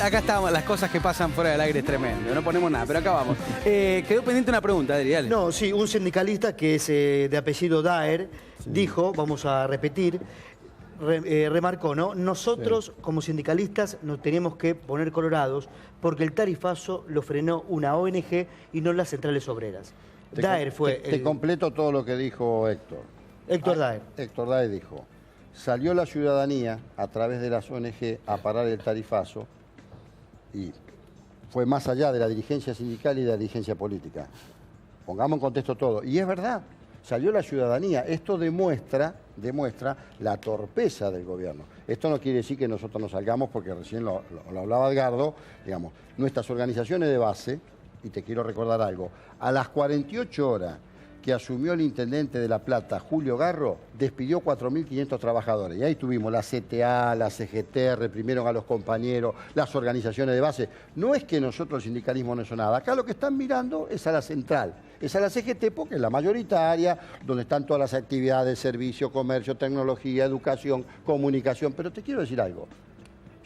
Acá estamos, las cosas que pasan fuera del aire es tremendo, no ponemos nada, pero acá vamos. Quedó pendiente una pregunta, Adri, dale. No, sí, un sindicalista que es de apellido Daer dijo, vamos a repetir, remarcó, ¿no? Nosotros como sindicalistas nos teníamos que poner colorados porque el tarifazo lo frenó una ONG y no las centrales obreras. Daer fue... Te completo todo lo que dijo Héctor. Héctor Daer. Héctor Daer dijo, salió la ciudadanía a través de las ONG a parar el tarifazo y fue más allá de la dirigencia sindical y de la dirigencia política. Pongamos en contexto todo. Y es verdad, salió la ciudadanía. Esto demuestra la torpeza del gobierno. Esto no quiere decir que nosotros no salgamos, porque recién lo hablaba Edgardo, digamos, nuestras organizaciones de base, y te quiero recordar algo, a las 48 horas que asumió el intendente de La Plata, Julio Garro, despidió 4.500 trabajadores. Y ahí tuvimos la CTA, la CGT, reprimieron a los compañeros, las organizaciones de base. No es que nosotros el sindicalismo no es nada. Acá lo que están mirando es a la central, es a la CGT porque es la mayoritaria, donde están todas las actividades, servicio, comercio, tecnología, educación, comunicación. Pero te quiero decir algo.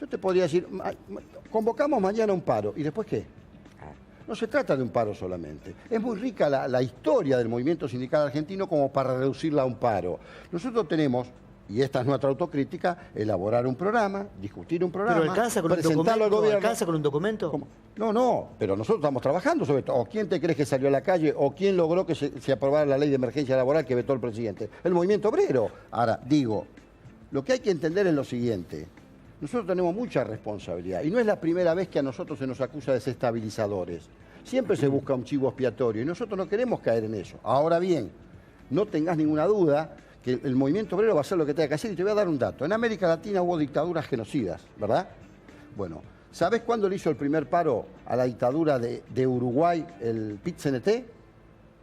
Yo te podría decir, convocamos mañana un paro, ¿y después qué? No se trata de un paro solamente. Es muy rica la historia del movimiento sindical argentino como para reducirla a un paro. Nosotros tenemos, y esta es nuestra autocrítica, elaborar un programa, discutir un programa, ¿Pero alcanza con presentarlo al gobierno. ¿Alcanza con un documento? ¿Cómo? No, pero nosotros estamos trabajando sobre esto. ¿O quién te crees que salió a la calle? ¿O quién logró que se aprobara la ley de emergencia laboral que vetó el presidente? El movimiento obrero. Ahora, digo, lo que hay que entender es lo siguiente. Nosotros tenemos mucha responsabilidad y no es la primera vez que a nosotros se nos acusa de desestabilizadores. Siempre se busca un chivo expiatorio y nosotros no queremos caer en eso. Ahora bien, no tengas ninguna duda que el movimiento obrero va a hacer lo que tenga que hacer y te voy a dar un dato. En América Latina hubo dictaduras genocidas, ¿verdad? Bueno, ¿sabés cuándo le hizo el primer paro a la dictadura de Uruguay el PIT-CNT?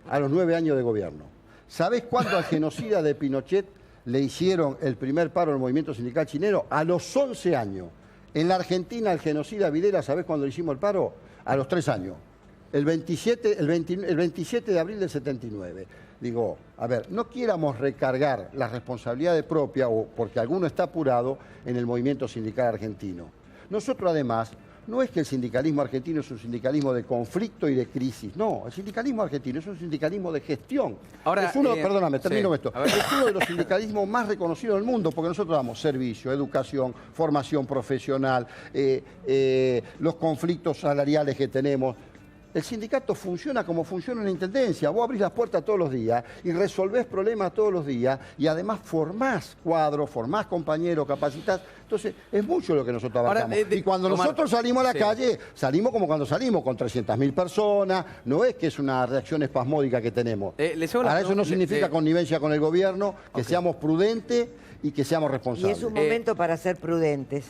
A los 9 años de gobierno. ¿Sabés cuándo al genocida de Pinochet le hicieron el primer paro al movimiento sindical chileno? A los 11 años. En la Argentina, el genocida Videla, ¿sabés cuándo le hicimos el paro? A los 3 años. El 27 de abril del 79. Digo, a ver, no quieramos recargar las responsabilidades propias, o porque alguno está apurado, en el movimiento sindical argentino. Nosotros, además, no es que el sindicalismo argentino es un sindicalismo de conflicto y de crisis. No, el sindicalismo argentino es un sindicalismo de gestión. Ahora, perdóname, termino con esto. Es uno de los sindicalismos más reconocidos del mundo, porque nosotros damos servicio, educación, formación profesional, los conflictos salariales que tenemos. El sindicato funciona como funciona en la intendencia. Vos abrís las puertas todos los días y resolvés problemas todos los días y además formás cuadros, formás compañeros, capacitás. Entonces, es mucho lo que nosotros trabajamos. Y cuando nosotros salimos a la calle, salimos como cuando salimos, con 300.000 personas. No es que es una reacción espasmódica que tenemos. Ahora, eso no significa connivencia con el gobierno, que seamos prudentes y que seamos responsables. Y es un momento para ser prudentes.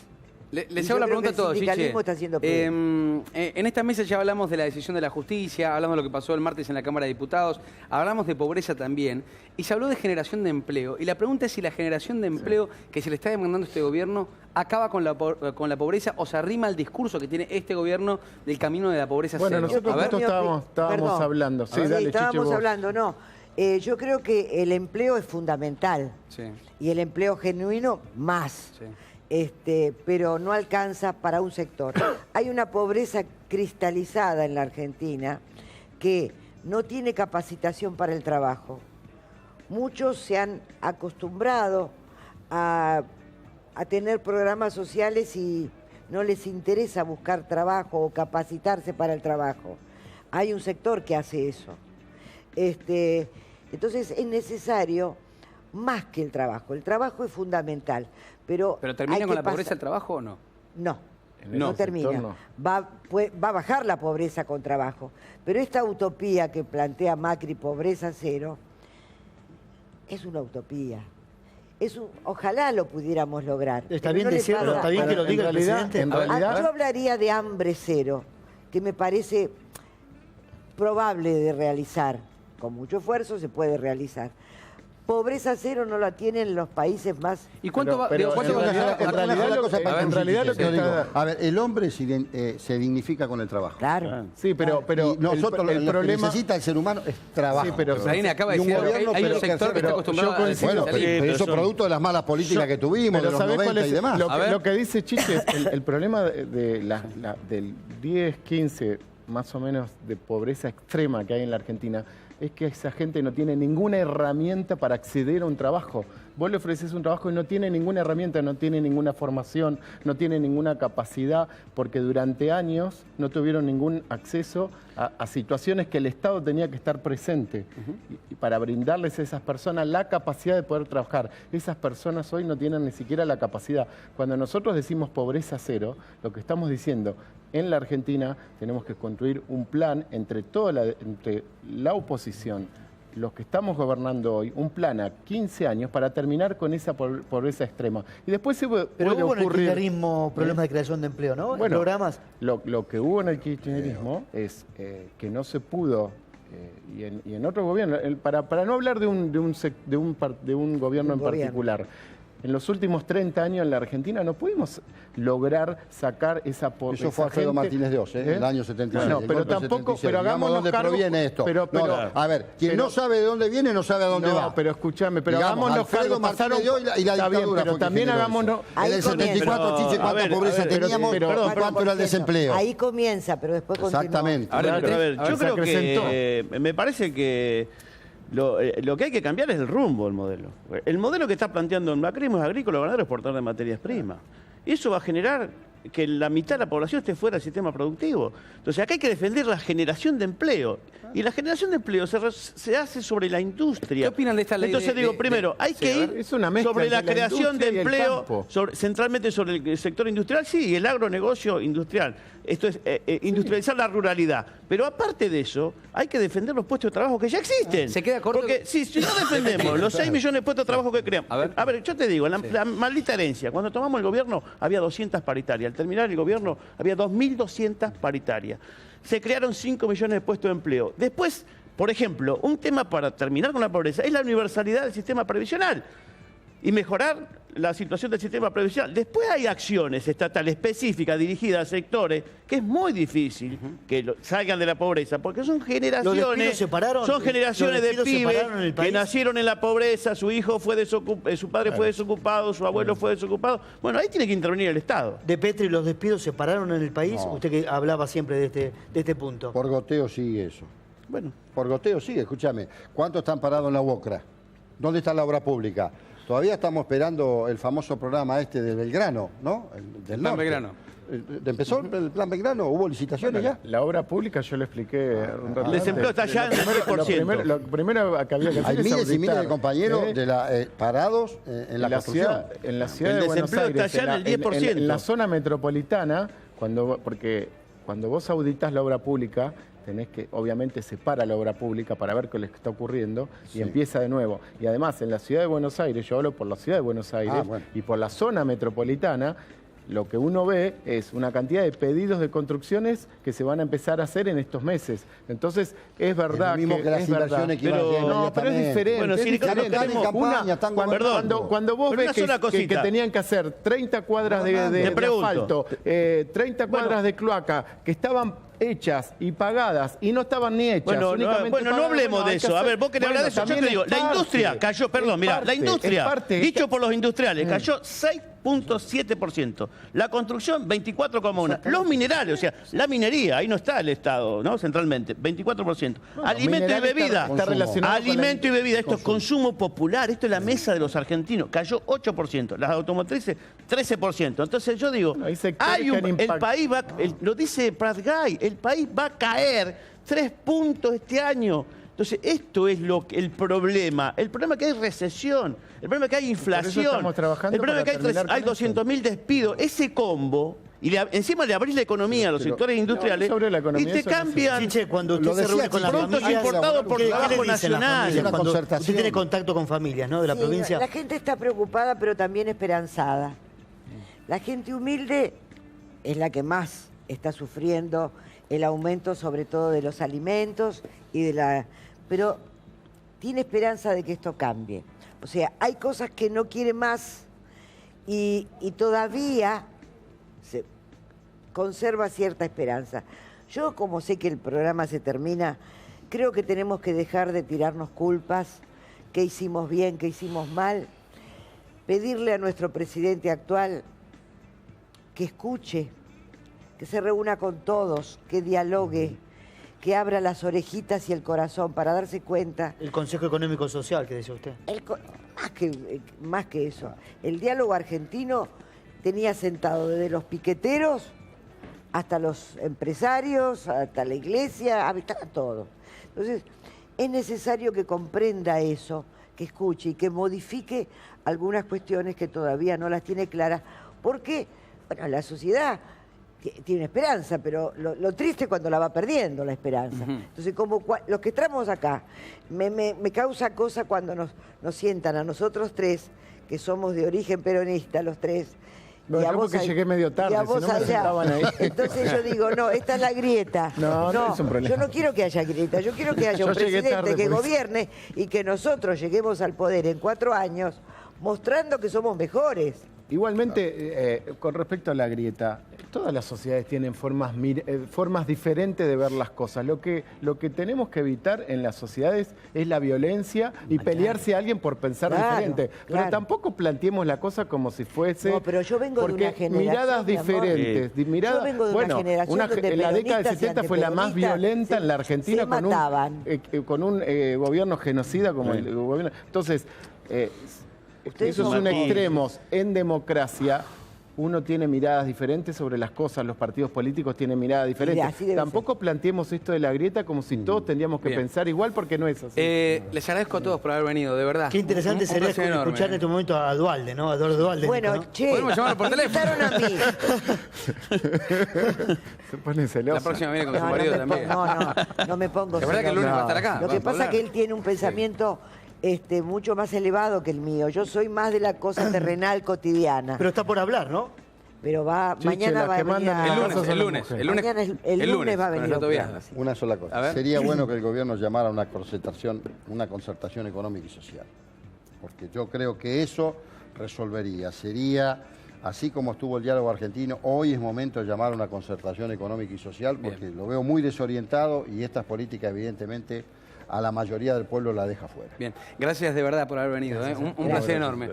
Les hago la pregunta a todos. El sindicalismo está haciendo en esta mesa ya hablamos de la decisión de la justicia, hablamos de lo que pasó el martes en la Cámara de Diputados, hablamos de pobreza también, y se habló de generación de empleo. Y la pregunta es si la generación de empleo que se le está demandando a este gobierno acaba con la pobreza o se arrima al discurso que tiene este gobierno del camino de la pobreza cero. Bueno, nosotros justo estábamos hablando. Sí, dale, estábamos hablando, no. Yo creo que el empleo es fundamental. Sí. Y el empleo genuino más. Sí. Pero no alcanza para un sector. Hay una pobreza cristalizada en la Argentina que no tiene capacitación para el trabajo. Muchos se han acostumbrado a tener programas sociales y no les interesa buscar trabajo o capacitarse para el trabajo. Hay un sector que hace eso. Entonces es necesario más que el trabajo. El trabajo es fundamental. ¿Pero termina con la pobreza el trabajo o no? No termina. No. Va a bajar la pobreza con trabajo. Pero esta utopía que plantea Macri, pobreza cero, es una utopía. Ojalá lo pudiéramos lograr. Está bien decirlo, está bien que lo diga el presidente. En realidad, yo hablaría de hambre cero, que me parece probable de realizar. Con mucho esfuerzo se puede realizar. Pobreza cero no la tienen los países más... ¿Y cuánto va? Pero ¿Cuánto va a en realidad lo que está... A ver, el hombre se dignifica con el trabajo. Claro. Sí, pero Y nosotros el lo problema... que necesita el ser humano es trabajo. Sí, pero Sarina acaba de Y un decir algo, gobierno, hay un pero sector que está acostumbrado a coincido. Bueno, pero salir. eso es producto de las malas políticas que tuvimos, de Pero los ¿sabés 90 y demás. Lo que dice Chiche es el problema del 10, 15, más o menos, de pobreza extrema que hay en la Argentina, es que esa gente no tiene ninguna herramienta para acceder a un trabajo. Vos le ofreces un trabajo y no tiene ninguna herramienta, no tiene ninguna formación, no tiene ninguna capacidad, porque durante años no tuvieron ningún acceso a situaciones que el Estado tenía que estar presente y para brindarles a esas personas la capacidad de poder trabajar. Esas personas hoy no tienen ni siquiera la capacidad. Cuando nosotros decimos pobreza cero, lo que estamos diciendo, en la Argentina tenemos que construir un plan entre la oposición, los que estamos gobernando hoy, un plan a 15 años para terminar con esa pobreza extrema. Y después se puede Pero hubo en el ocurrir... kirchnerismo problemas de creación de empleo, ¿no? Bueno, Programas. Lo que hubo en el kirchnerismo es que no se pudo, y en otro gobierno, para no hablar de un gobierno en particular, en los últimos 30 años en la Argentina no pudimos lograr sacar esa pobreza. Eso fue Alfredo Martínez de Oz, en el año 76. No, el pero golpe del tampoco, 76. pero Digamos hagámonos dónde cargo, proviene esto. A ver, quien no sabe de dónde viene no sabe a dónde va. No, pero escúchame, pero Digamos, hagámonos Alfredo cargo. Martínez de Oz y la Está bien, dictadura pero fue que también generó hagámonos... eso. Ahí En el comienza. 74, Chiche, ¿cuánta pobreza teníamos? ¿Cuánto era el desempleo? Ahí comienza, pero después continúa. Exactamente. Ahora, Pero, a ver, yo se creo acrecentó. que me parece que lo que hay que cambiar es el rumbo del modelo. El modelo que está planteando el macrismo es agrícola, ganadero, exportador de materias primas. Y eso va a generar que la mitad de la población esté fuera del sistema productivo. Entonces acá hay que defender la generación de empleo. Y la generación de empleo se hace sobre la industria. ¿Qué opinan de esta ley? Entonces digo, primero, hay que ir es una mezcla sobre la entre la creación de industria y el empleo, campo. centralmente sobre el sector industrial, sí, y el agronegocio industrial. Esto es industrializar la ruralidad. Pero aparte de eso, hay que defender los puestos de trabajo que ya existen. ¿Se queda corto? Porque si no defendemos los 6 millones de puestos de trabajo que creamos. A ver. Yo te digo, la maldita herencia. Cuando tomamos el gobierno había 200 paritarias. Al terminar el gobierno había 2.200 paritarias. Se crearon 5 millones de puestos de empleo. Después, por ejemplo, un tema para terminar con la pobreza es la universalidad del sistema previsional y mejorar la situación del sistema previsional. Después hay acciones estatales específicas dirigidas a sectores que es muy difícil que salgan de la pobreza, porque son generaciones, ¿Los despidos se pararon? son generaciones ¿Los de despidos se pibes pararon en el que país? nacieron en la pobreza, su hijo fue su padre fue desocupado, su abuelo fue desocupado. Bueno, ahí tiene que intervenir el Estado. De Petri, ¿los despidos se pararon en el país? No. Usted que hablaba siempre de este punto. Por goteo sigue eso. Bueno, Por goteo sigue, escúchame. ¿Cuántos están parados en la UOCRA? ¿Dónde está la obra pública? Todavía estamos esperando el famoso programa este de Belgrano, ¿no? Del Plan norte. Belgrano. ¿Empezó el plan Belgrano? ¿Hubo licitaciones ya? La obra pública, yo lo expliqué un rato el desempleo antes. está ya en el 10%. Lo primero que había que hacer Hay es miles y miles de auditar, compañeros ¿eh? parados en la construcción. En la ciudad El de Buenos desempleo Aires, está ya en el 10%. en la zona metropolitana, porque cuando vos auditas la obra pública, tenés que, obviamente, se para la obra pública para ver qué les está ocurriendo y empieza de nuevo. Y además, en la ciudad de Buenos Aires, yo hablo por la ciudad de Buenos Aires bueno. y por la zona metropolitana, lo que uno ve es una cantidad de pedidos de construcciones que se van a empezar a hacer en estos meses. Entonces, es verdad Es lo mismo que las es verdad. inversiones que iban a llegar No, pero es inmediatamente. diferente. Bueno, es sí, diferente. están en campaña, están gobernando. Cuando vos Pero ves una sola que cosita. tenían que hacer 30 cuadras Te de pregunto. asfalto, 30 cuadras de cloaca, que estaban hechas y pagadas y no estaban ni hechas. Bueno, no hablemos de eso. A ver, vos querés hablar de eso. Yo te digo, la industria cayó, perdón, mira, la industria, dicho por los industriales, cayó 6.7%. La construcción, 24,1%. Los minerales, o sea, la minería, ahí no está el Estado, ¿no? Centralmente, 24%. Alimento y mineral bebida. está relacionado con Alimento y la- bebida, esto es consumo popular, esto es la mesa de los argentinos, cayó 8%. Las automotrices, 13%. Entonces yo digo, Hay sectores hay que han el impactado. país va, lo dice Pratt Guy, el país va a caer 3 puntos este año. Entonces, esto es el problema. El problema es que hay recesión, el problema es que hay inflación, estamos trabajando el problema es para que terminar hay con eso. 200.000 despidos. Ese combo, y encima le abrís la economía a los Pero- sectores industriales, no, sobre la economía, y te eso no cambian Chiche, cuando Lo usted se decía reúne con las productos familias... importados por ¿qué le trabajo dicen las nacional? familias Una cuando concertación. usted tiene contacto con familias, ¿no? De la Sí, provincia. la gente está preocupada, pero también esperanzada. La gente humilde es la que más está sufriendo el aumento, sobre todo de los alimentos y de la... Pero tiene esperanza de que esto cambie. O sea, hay cosas que no quiere más y todavía se conserva cierta esperanza. Yo, como sé que el programa se termina, creo que tenemos que dejar de tirarnos culpas, qué hicimos bien, qué hicimos mal, pedirle a nuestro presidente actual que escuche, que se reúna con todos, que dialogue, que abra las orejitas y el corazón para darse cuenta. El Consejo Económico Social, que decía usted. Más que eso, el diálogo argentino tenía sentado desde los piqueteros hasta los empresarios, hasta la iglesia, hasta todo. Entonces, es necesario que comprenda eso, que escuche y que modifique algunas cuestiones que todavía no las tiene claras, porque, bueno, la sociedad tiene esperanza, pero lo triste es cuando la va perdiendo la esperanza. Entonces, como los que estamos acá, me causa cosa cuando nos sientan a nosotros tres, que somos de origen peronista, los tres. No, yo porque llegué medio tarde, si no me sentaban ahí. Entonces yo digo, no, esta es la grieta. No es un problema. Yo no quiero que haya grieta, yo quiero que haya un presidente que gobierne y que nosotros lleguemos al poder en 4 años mostrando que somos mejores. Igualmente, con respecto a la grieta, todas las sociedades tienen formas diferentes de ver las cosas. Lo que tenemos que evitar en las sociedades es la violencia y pelearse a alguien por pensar diferente. Pero tampoco planteemos la cosa como si fuese... No, pero yo vengo de una generación, miradas diferentes. Yo vengo de una generación donde la década del 70 fue la más violenta en la Argentina con un gobierno genocida como el gobierno... Entonces... esos son extremos. En democracia uno tiene miradas diferentes sobre las cosas, los partidos políticos tienen miradas diferentes. Tampoco planteemos esto de la grieta como si todos tendríamos que pensar igual, porque no es así. Les agradezco a todos por haber venido, de verdad. Qué interesante sería escuchar en este momento a Dualde, ¿no? A Eduardo Dualde. Bueno, ¿no? che, podemos llamarlo por teléfono. invitaron a mí. Se pone celoso. La próxima viene con su marido también. No me pongo La verdad que el lunes va a estar acá. Lo que pasa es que él tiene un pensamiento... mucho más elevado que el mío. Yo soy más de la cosa terrenal cotidiana. Pero está por hablar, ¿no? Pero Chiche, mañana va a venir El lunes va a venir. Una sola cosa. Sería bueno que el gobierno llamara a una concertación económica y social. Porque yo creo que eso resolvería. Sería, así como estuvo el diálogo argentino, hoy es momento de llamar a una concertación económica y social, porque lo veo muy desorientado y estas políticas evidentemente a la mayoría del pueblo la deja fuera. Bien, gracias de verdad por haber venido. Un placer enorme.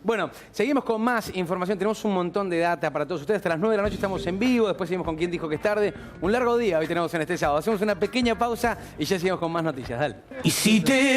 Bueno, seguimos con más información. Tenemos un montón de data para todos ustedes. Hasta las 9 de la noche estamos en vivo. Después seguimos con Quién Dijo Que Es Tarde. Un largo día hoy tenemos en este sábado. Hacemos una pequeña pausa y ya seguimos con más noticias. Dale. Y si te